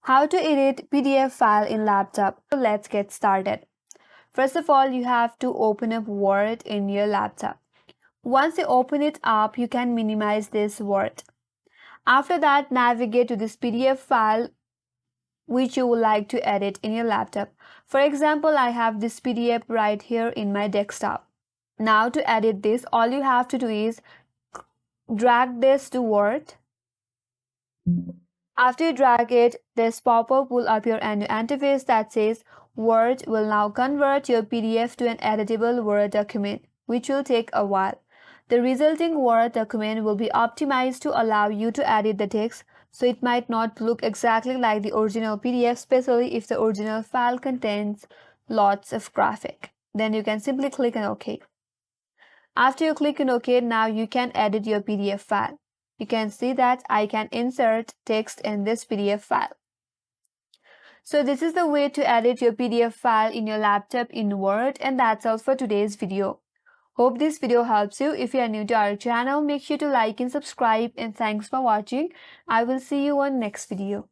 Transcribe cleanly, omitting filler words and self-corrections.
How to edit PDF file in laptop. So let's get started. First of all, you have to open up Word in your laptop. Once you open it up, you can minimize this Word. After that, navigate to this PDF file which you would like to edit in your laptop. For example, I have this PDF right here in my desktop. Now to edit this, all you have to do is drag this to Word. After you drag it, this pop-up will appear on your interface that says Word will now convert your PDF to an editable Word document, which will take a while. The resulting Word document will be optimized to allow you to edit the text, so it might not look exactly like the original PDF, especially if the original file contains lots of graphic. Then you can simply click on OK. After you click on OK, now you can edit your PDF file. You can see that I can insert text in this PDF file. So this is the way to edit your PDF file in your laptop in Word, and that's all for today's video. Hope this video helps you. If you are new to our channel, make sure to like and subscribe, and thanks for watching. I will see you on next video.